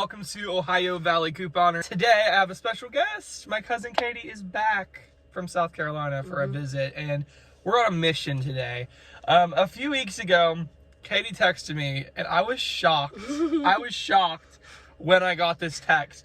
welcome to Ohio Valley Couponer. Today I have a special guest. My cousin Katie is back from South Carolina for a visit, and we're on a mission today. A few weeks ago, Katie texted me, and I was shocked. I was shocked when I got this text.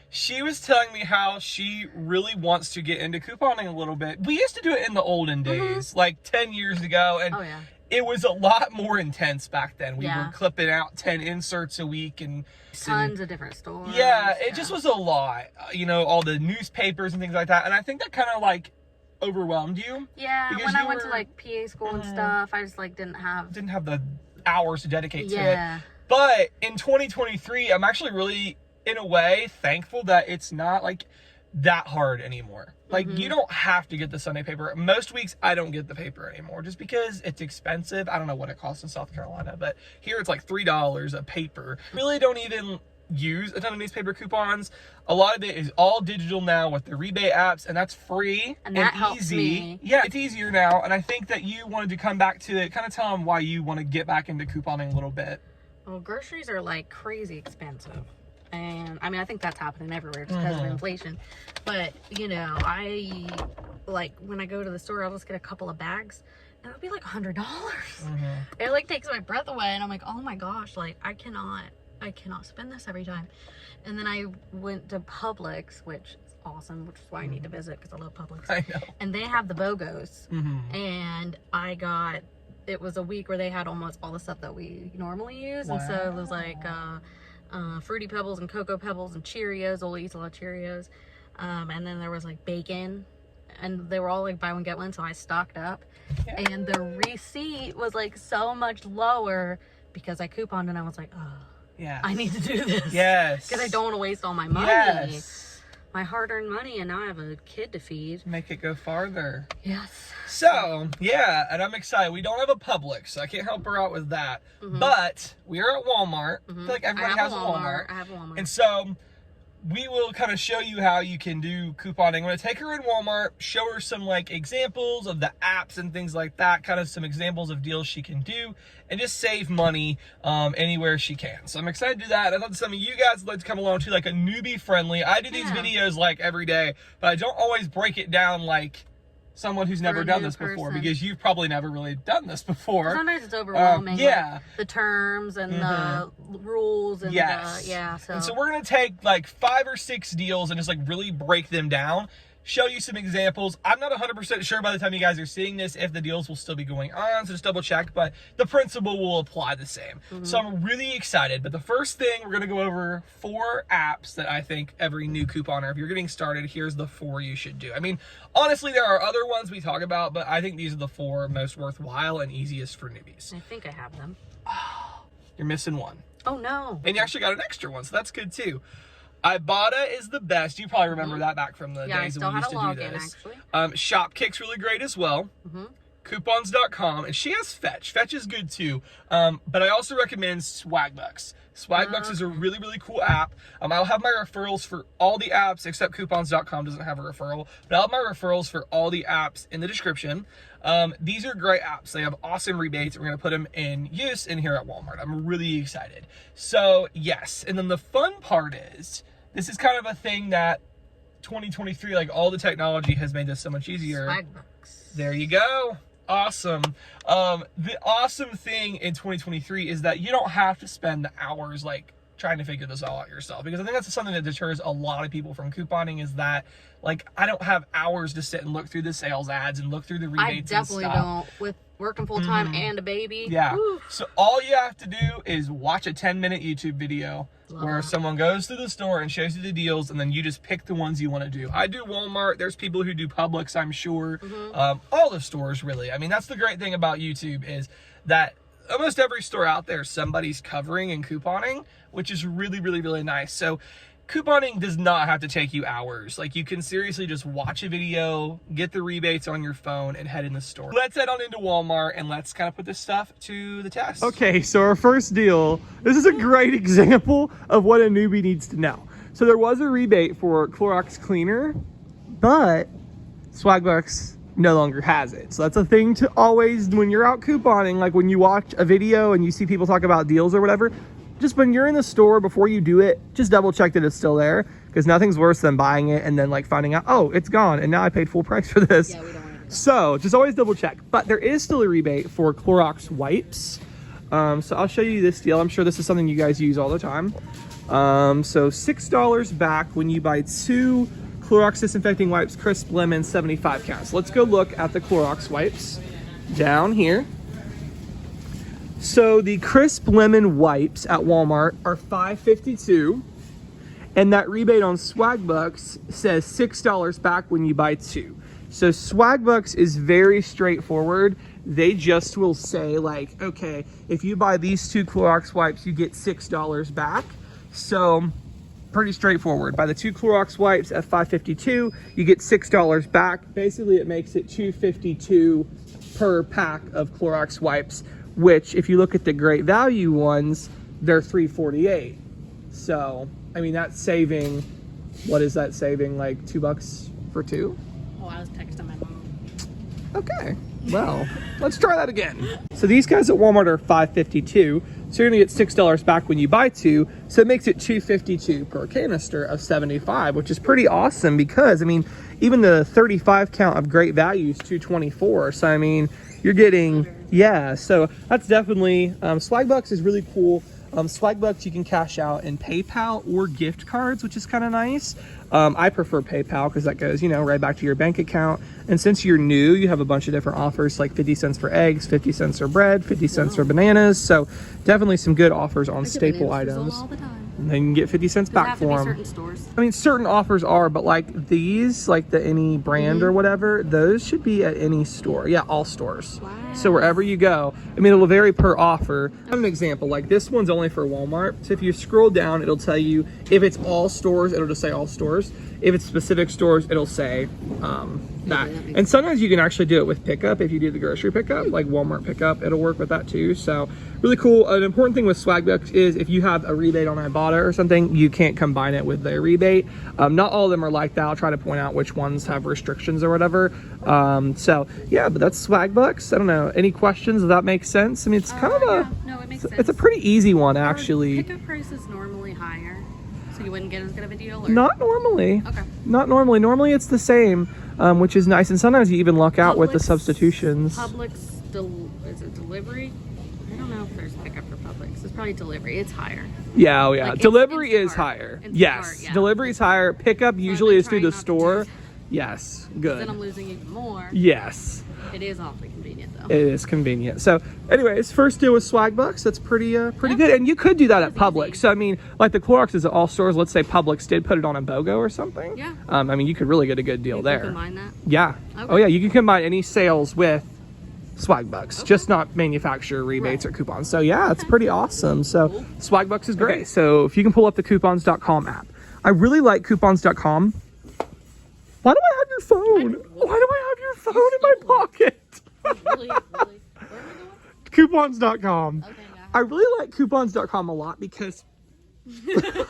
She was telling me how she really wants to get into couponing a little bit. We used to do it in the olden days, like 10 years ago, and it was a lot more intense back then. We were clipping out 10 inserts a week and tons of different stores. Yeah, it just was a lot. You know, all the newspapers and things like that. And I think that kind of like overwhelmed you. Yeah, when I went to like PA school and stuff, I just like didn't have the hours to dedicate to it. But in 2023, I'm actually really, in a way, thankful that it's not like that hard anymore. Like, you don't have to get the Sunday paper. Most weeks I don't get the paper anymore just because it's expensive. I don't know what it costs in South Carolina, but here it's like $3 a paper. Really don't even use a ton of newspaper coupons. A lot of it is all digital now with the rebate apps, and that's free and that helps me. Yeah, it's easier now, and I think that you wanted to come back to it, kind of tell them why you want to get back into couponing a little bit. Well, groceries are like crazy expensive. And I mean, I think that's happening everywhere just because of inflation. But, you know, I like when I go to the store, I'll just get a couple of bags and it'll be like $100. It like takes my breath away. And I'm like, oh my gosh, like I cannot spend this every time. And then I went to Publix, which is awesome, which is why I need to visit because I love Publix. I know. And they have the BOGOs. And it was a week where they had almost all the stuff that we normally use. Wow. And so it was like, Fruity Pebbles and Cocoa Pebbles and Cheerios. Ole eats a lot of Cheerios. And then there was like bacon, and they were all like buy one get one, so I stocked up. And the receipt was like so much lower because I couponed, and I was like, oh, I need to do this. Because I don't want to waste all my money. My hard-earned money, and now I have a kid to feed. Make it go farther. Yes. So, yeah, and I'm excited. We don't have a Publix, so I can't help her out with that. But we are at Walmart. I feel like everybody has a Walmart. I have a Walmart. And so we will kind of show you how you can do couponing. I'm going to take her in Walmart, show her some like examples of the apps and things like that, kind of some examples of deals she can do, and just save money anywhere she can. So I'm excited to do that. I thought some of you guys would like to come along too, like a newbie friendly. I do these videos like every day, but I don't always break it down like someone who's never done this before, because you've probably never really done this before. Sometimes it's overwhelming. Like the terms and the rules and and so we're gonna take like 5 or 6 deals and just like really break them down, show you some examples. I'm not 100% sure by the time you guys are seeing this if the deals will still be going on, so just double check, but the principle will apply the same. So I'm really excited. But the first thing, we're gonna go over 4 apps that I think every new couponer, if you're getting started, here's the 4 you should do. I mean, honestly, there are other ones we talk about, but I think these are the 4 most worthwhile and easiest for newbies. I think I have them. You're missing one. Oh no. And you actually got an extra one, so that's good too. Ibotta is the best. You probably remember that back from the days when we used to do this. Shopkick's really great as well. Coupons.com, and she has Fetch. Fetch is good too. But I also recommend Swagbucks. Swagbucks is a really, really cool app. I'll have my referrals for all the apps except Coupons.com doesn't have a referral, but I'll have my referrals for all the apps in the description. These are great apps. They have awesome rebates. We're going to put them in use in here at Walmart. I'm really excited. So yes, and then the fun part is, this is kind of a thing that 2023, like all the technology has made this so much easier. Swagbucks. There you go. Awesome. The awesome thing in 2023 is that you don't have to spend the hours like trying to figure this all out yourself, because I think that's something that deters a lot of people from couponing, is that like I don't have hours to sit and look through the sales ads and look through the rebates. I definitely don't, with working full time and a baby. Woo. So all you have to do is watch a 10-minute YouTube video where someone goes through the store and shows you the deals, and then you just pick the ones you want to do. I do Walmart. There's people who do Publix, I'm sure. All the stores, really. I mean, that's the great thing about YouTube, is that almost every store out there somebody's covering and couponing, which is really, really, really nice. So couponing does not have to take you hours. Like, you can seriously just watch a video, get the rebates on your phone, and head in the store. Let's head on into Walmart and let's kind of put this stuff to the test. Okay, so our first deal, this is a great example of what a newbie needs to know. So there was a rebate for Clorox cleaner, but Swagbucks no longer has it. So that's a thing to always, when you're out couponing, like when you watch a video and you see people talk about deals or whatever, just when you're in the store, before you do it, just double check that it's still there, because nothing's worse than buying it and then like finding out, oh, it's gone and now I paid full price for this. Yeah, we don't want to do that. So just always double check. But there is still a rebate for Clorox wipes. So I'll show you this deal. I'm sure this is something you guys use all the time. So $6 back when you buy 2 Clorox disinfecting wipes, crisp lemon, 75 counts. Let's go look at the Clorox wipes down here. So the crisp lemon wipes at Walmart are $5.52, and that rebate on Swagbucks says $6 back when you buy 2. So Swagbucks is very straightforward. They just will say like, okay, if you buy these 2 Clorox wipes, you get $6 back. So pretty straightforward. Buy the 2 Clorox wipes at $5.52, you get $6 back. Basically, it makes it $2.52 per pack of Clorox wipes, which if you look at the great value ones, they're $3.48. So, I mean, that's saving, what is that saving, like $2 for 2? Oh, I was texting my mom. Okay, well, let's try that again. So these guys at Walmart are $5.52, so you're gonna get $6 back when you buy 2, so it makes it $2.52 per canister of 75, which is pretty awesome because, I mean, even the 35 count of great value is $2.24, so I mean, you're getting, yeah, so that's definitely, Swagbucks is really cool. Swagbucks you can cash out in PayPal or gift cards, which is kind of nice. I prefer PayPal because that goes, you know, right back to your bank account. And since you're new, you have a bunch of different offers, like 50 cents for eggs, 50 cents for bread, 50 cents for bananas. So definitely some good offers on staple items. All the time. And then you can get 50 cents back for them. Certain stores. I mean, certain offers are, but like these, like the any brand or whatever, those should be at any store. Yeah, all stores. Wow. So wherever you go, I mean, it'll vary per offer. Have an example, like this one's only for Walmart. So if you scroll down, it'll tell you if it's all stores, it'll just say all stores. If it's specific stores, it'll say that. And sometimes you can actually do it with pickup. If you do the grocery pickup, like Walmart pickup, it'll work with that too. So really cool. An important thing with Swagbucks is if you have a rebate on Ibotta or something, you can't combine it with their rebate. Not all of them are like that. I'll try to point out which ones have restrictions or whatever. So yeah, but that's Swagbucks. I don't know. Any questions? Does that make sense? I mean, it's kind of a, no, it makes sense. It's a pretty easy one actually. Pickup price is normally higher, so you wouldn't get as good of a deal? Or? Not normally. Okay. Not normally. Normally it's the same, which is nice. And sometimes you even luck out with the substitutions. Publix, is it delivery? I don't know if there's pickup for Publix. It's probably delivery. It's higher. Yeah, oh yeah. Like delivery Instacart. is higher. Instacart, Yes, yeah. delivery is higher. Pickup usually is through the store. To Yes, then good. I'm losing even more. Yes. It is awfully convenient though. It is convenient. So anyways, first deal with Swagbucks. That's pretty good. And you could do that at Publix. So I mean, like the Clorox is at all stores. Let's say Publix did put it on a BOGO or something. Yeah. I mean, you could really get a good deal You there. can combine that? Yeah. Okay. Oh yeah, you can combine any sales with Swagbucks, just not manufacturer rebates or coupons. So yeah, it's pretty awesome. So Swagbucks is great. Okay, so if you can pull up the coupons.com app. I really like coupons.com. Why do I have your phone? Why do I have your phone in my pocket? Really? Where am I going? Coupons.com. Okay, yeah. I really like coupons.com a lot because I'm not doing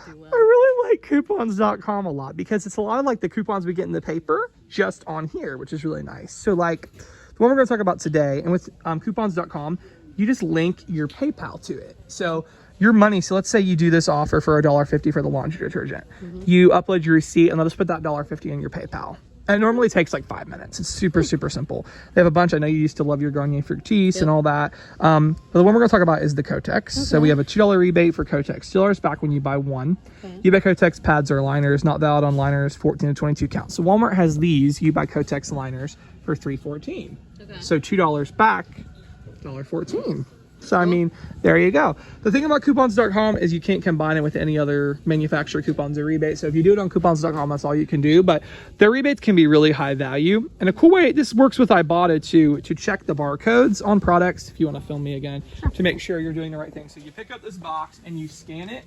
too well. I really like coupons.com a lot because it's a lot of like the coupons we get in the paper just on here, which is really nice. So like the one we're going to talk about today, and with coupons.com, you just link your PayPal to it. So your money, so let's say you do this offer for $1.50 for the laundry detergent. You upload your receipt and they'll just put that $1.50 in your PayPal. And it normally takes like 5 minutes. It's super simple. They have a bunch. I know you used to love your Garnier Fructis and all that. But the one we're going to talk about is the Kotex. So we have a $2 rebate for Kotex. $2 back when you buy one. You buy Kotex pads or liners, not valid on liners, 14 to 22 counts. So Walmart has these. You buy Kotex liners for $3.14. So $2 back, $1.14. So, I mean, there you go. The thing about coupons.com is you can't combine it with any other manufacturer coupons or rebates. So if you do it on coupons.com, that's all you can do. But their rebates can be really high value. And a cool way, this works with Ibotta to check the barcodes on products, if you want to film me again, to make sure you're doing the right thing. So you pick up this box and you scan it.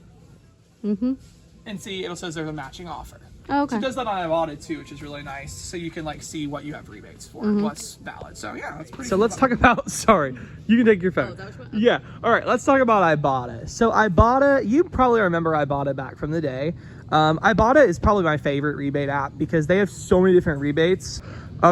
And see, it says there's a matching offer. Oh, okay. So it does that on Ibotta too, which is really nice. So you can like see what you have rebates for, what's valid. So yeah, that's pretty. So let's talk about. Sorry, you can take your phone. Oh, that was Yeah. All right. Let's talk about Ibotta. So Ibotta, you probably remember Ibotta back from the day. Ibotta is probably my favorite rebate app because they have so many different rebates.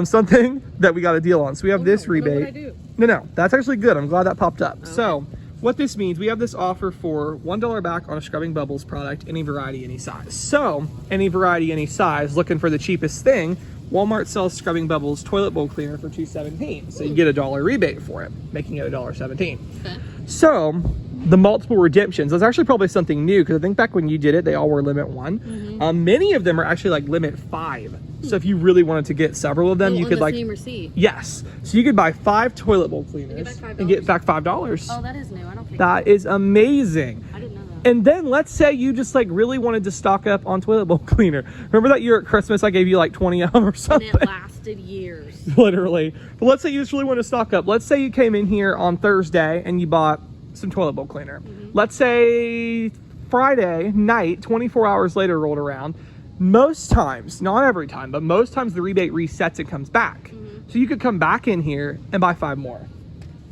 Something that we got a deal on. So we have this rebate. What did I do? No, that's actually good. I'm glad that popped up. Okay. So what this means, we have this offer for $1 back on a Scrubbing Bubbles product, any variety, any size. So, any variety, any size, looking for the cheapest thing, Walmart sells Scrubbing Bubbles toilet bowl cleaner for $2.17. So you get a $1 rebate for it, making it $1.17. Okay. So, the multiple redemptions, that's actually probably something new, because I think back when you did it, they all were limit 1. Mm-hmm. Many of them are actually like limit 5. So if you really wanted to get several of them, you could like... same receipt. Yes. So you could buy 5 toilet bowl cleaners and get back $5. Oh, that is new. I don't think that is amazing. I didn't know that. And then let's say you just like really wanted to stock up on toilet bowl cleaner. Remember that year at Christmas I gave you like 20 of them or something? And it lasted years. Literally. But let's say you just really want to stock up. Let's say you came in here on Thursday and you bought some toilet bowl cleaner. Mm-hmm. Let's say Friday night, 24 hours later rolled around. Most times, not every time, but most times the rebate resets and comes back. Mm-hmm. So you could come back in here and buy 5 more.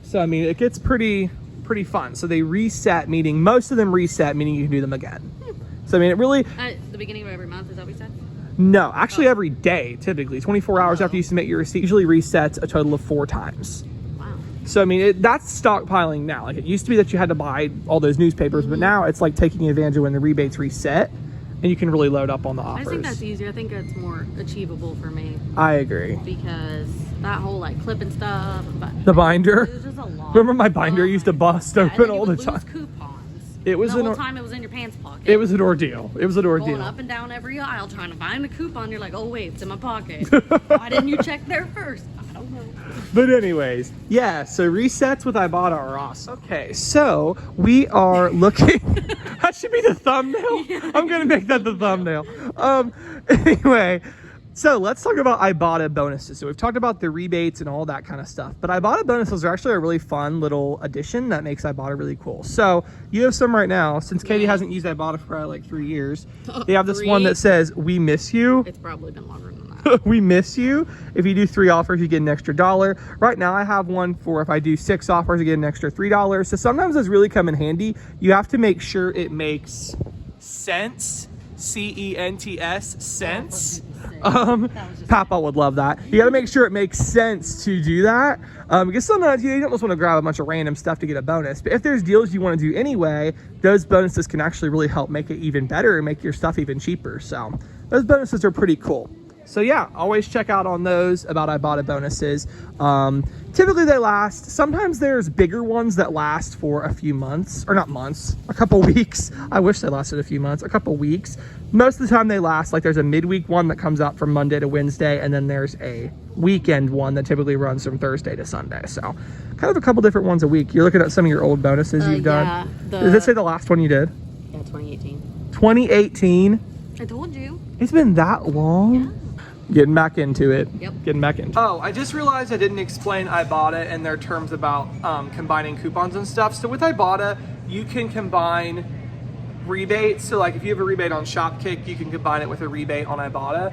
So, I mean, it gets pretty fun. So they reset, meaning most of them reset, meaning you can do them again. So, I mean, it really... At the beginning of every month, is that what we said? No, actually every day, typically. 24 hours after you submit your receipt, usually resets a total of 4 times. Wow. So, I mean, that's stockpiling now. Like, it used to be that you had to buy all those newspapers, but now it's like taking advantage of when the rebates reset. And you can really load up on the offers. I think that's easier. I think it's more achievable for me. I agree. Because that whole like clipping stuff. The binder. It was just a lot. Remember my binder used to bust open all the time. Coupons. It was the whole time it was in your pants pocket. It was an ordeal. It was an ordeal. Going up and down every aisle trying to find the coupon. You're like, oh wait, it's in my pocket. Why didn't you check there first? I don't know. But anyways, yeah, so resets with Ibotta are awesome. Okay, so we are looking... That should be the thumbnail. Yeah. I'm going to make that the thumbnail. Anyway, so let's talk about Ibotta bonuses. So we've talked about the rebates and all that kind of stuff. But Ibotta bonuses are actually a really fun little addition that makes Ibotta really cool. So you have some right now. Since Katie hasn't used Ibotta for probably like 3 years, they have this one that says, "We miss you." It's probably been longer than that. We miss you. If you do 3 offers, you get an extra $1. Right now, I have one for if I do 6 offers, I get an extra $3. So sometimes those really come in handy. You have to make sure it makes sense. C-E-N-T-S, sense. Papa would love that. You got to make sure it makes sense to do that. Because sometimes you don't just want to grab a bunch of random stuff to get a bonus. But if there's deals you want to do anyway, those bonuses can actually really help make it even better and make your stuff even cheaper. So those bonuses are pretty cool. So yeah, always check out on those about Ibotta bonuses. Typically they last. Sometimes there's bigger ones that last for a few months, or not months, a couple weeks. I wish they lasted a few months, a couple weeks. Most of the time they last. Like there's a midweek one that comes out from Monday to Wednesday, and then there's a weekend one that typically runs from Thursday to Sunday. So kind of a couple different ones a week. You're looking at some of your old bonuses you've done. Does it say the last one you did? Yeah, 2018. 2018? I told you. It's been that long? Yeah. Getting back into it. Yep. Getting back into it. Oh, I just realized I didn't explain Ibotta and their terms about combining coupons and stuff. So with Ibotta, you can combine rebates. So like if you have a rebate on Shopkick, you can combine it with a rebate on Ibotta.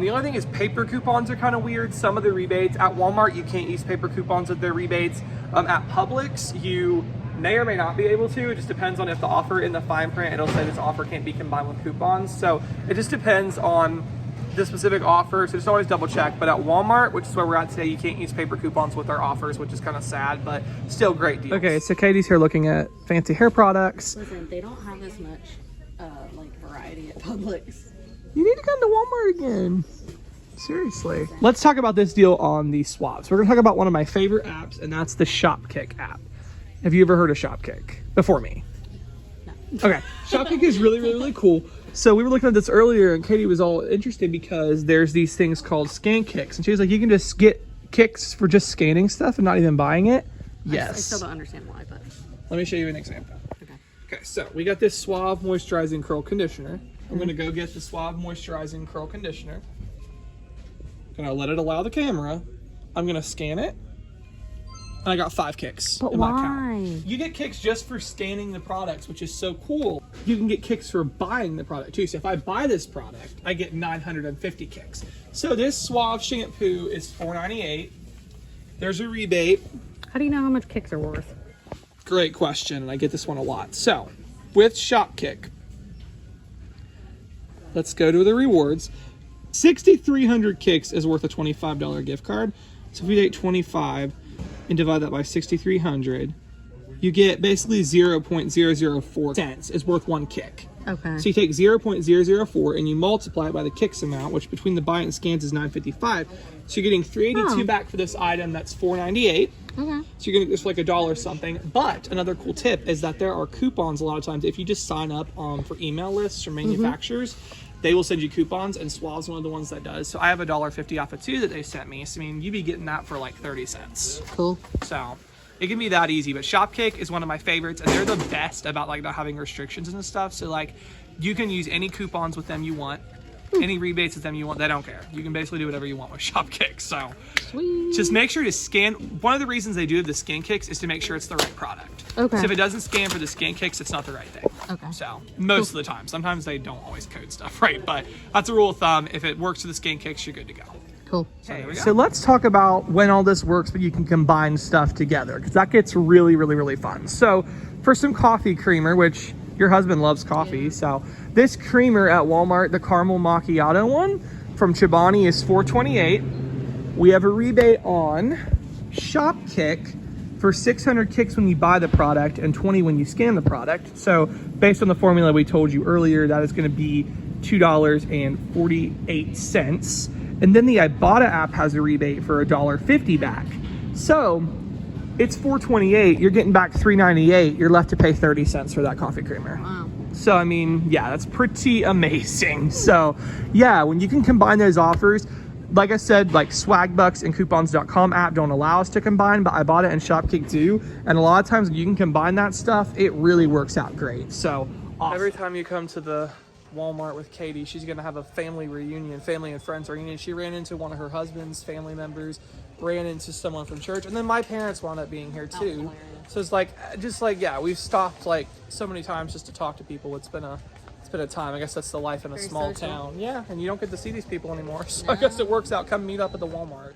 The only thing is paper coupons are kind of weird. Some of the rebates at Walmart, you can't use paper coupons with their rebates. At Publix, you may or may not be able to. It just depends on if the offer in the fine print, it'll say this offer can't be combined with coupons. So it just depends on the specific offer, so just always double check. But at Walmart, which is where we're at today, you can't use paper coupons with our offers, which is kind of sad, but still great deals. Okay, so Katie's here looking at fancy hair products. Listen, they don't have as much like variety at Publix. You need to come to Walmart again. Seriously. Let's talk about this deal on the swabs. We're gonna talk about one of my favorite apps, and that's the Shopkick app. Have you ever heard of Shopkick before me? No. Okay, Shopkick is really, really, really cool. So we were looking at this earlier, and Katie was all interested because there's these things called scan kicks. And she was like, you can just get kicks for just scanning stuff and not even buying it? Yes. I still don't understand why, but... Let me show you an example. Okay, so we got this Suave Moisturizing Curl Conditioner. I'm going to go get the Suave Moisturizing Curl Conditioner. Going to let it allow the camera. I'm going to scan it. And I got 5 kicks in my account. You get kicks just for scanning the products, which is so cool. You can get kicks for buying the product too. So if I buy this product, I get 950 kicks. So this Suave shampoo is $4.98. There's a rebate. How do you know how much kicks are worth? Great question, and I get this one a lot. So with Shopkick, let's go to the rewards. 6,300 kicks is worth a $25 gift card. So if we take 25 and divide that by 6,300, you get basically 0.004 cents is worth 1 kick. Okay. So you take 0.004 and you multiply it by the kicks amount, which between the buy and scans is $9.55. So you're getting $3.82 back for this item. That's $4.98. Okay. So you're getting this for like $1 something. But another cool tip is that there are coupons a lot of times. If you just sign up for email lists or manufacturers, they will send you coupons, and Suave's one of the ones that does. So I have $1.50 off of 2 that they sent me. So I mean, you'd be getting that for like 30 cents. Cool. So it can be that easy. But Shopkick is one of my favorites, and they're the best about like not having restrictions and stuff. So like you can use any coupons with them you want, any rebates with them you want. They don't care. You can basically do whatever you want with Shopkick. So Sweet. Just make sure to scan. One of the reasons they do the scan kicks is to make sure it's the right product. Okay. So if it doesn't scan for the scan kicks, it's not the right thing. Okay. So most of the time, sometimes they don't always code stuff right, but that's a rule of thumb. If it works for the scan kicks, you're good to go. Cool. So let's talk about when all this works, but you can combine stuff together, because that gets really, really, really fun. So for some coffee creamer, which your husband loves coffee, so this creamer at Walmart, the caramel macchiato one from Chobani is $4.28. We have a rebate on Shopkick for 600 kicks when you buy the product and 20 when you scan the product. So based on the formula we told you earlier, that is going to be $2.48. And then the Ibotta app has a rebate for $1.50 back. So it's $4.28. You're getting back $3.98. You're left to pay 30 cents for that coffee creamer. Wow. So, I mean, yeah, that's pretty amazing. So, yeah, when you can combine those offers, like I said, like Swagbucks and coupons.com app don't allow us to combine, but Ibotta and Shopkick do. And a lot of times when you can combine that stuff, it really works out great. So, awesome. Every time you come to the Walmart with Katie, she's gonna have a family reunion, family and friends reunion. She ran into one of her husband's family members, ran into someone from church, and then my parents wound up being here too. So it's like, yeah, we've stopped like so many times just to talk to people. It's been a time. I guess that's the life in a small town. Yeah, and you don't get to see these people anymore. So I guess it works out. Come meet up at the Walmart.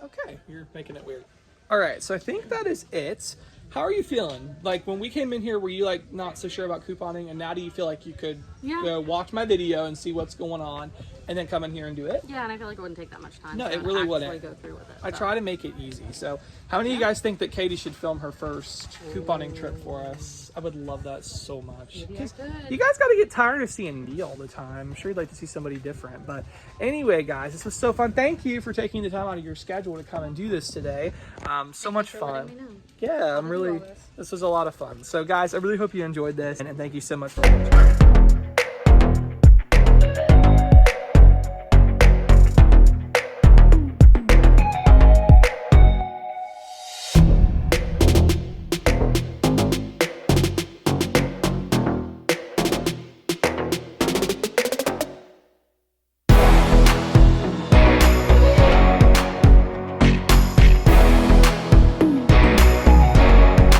Okay, you're making it weird. All right, so I think that is it. How are you feeling? Like when we came in here, were you like not so sure about couponing, and now do you feel like you could go watch my video and see what's going on, and then come in here and do it? Yeah, and I feel like it wouldn't take that much time. No, it really wouldn't. Go through with it. I try to make it easy. So how many of you guys think that Katie should film her first couponing trip for us? I would love that so much. Because you guys got to get tired of seeing me all the time. I'm sure you'd like to see somebody different. But anyway, guys, this was so fun. Thank you for taking the time out of your schedule to come and do this today. So much fun. Yeah, this was a lot of fun. So guys, I really hope you enjoyed this, and thank you so much for watching.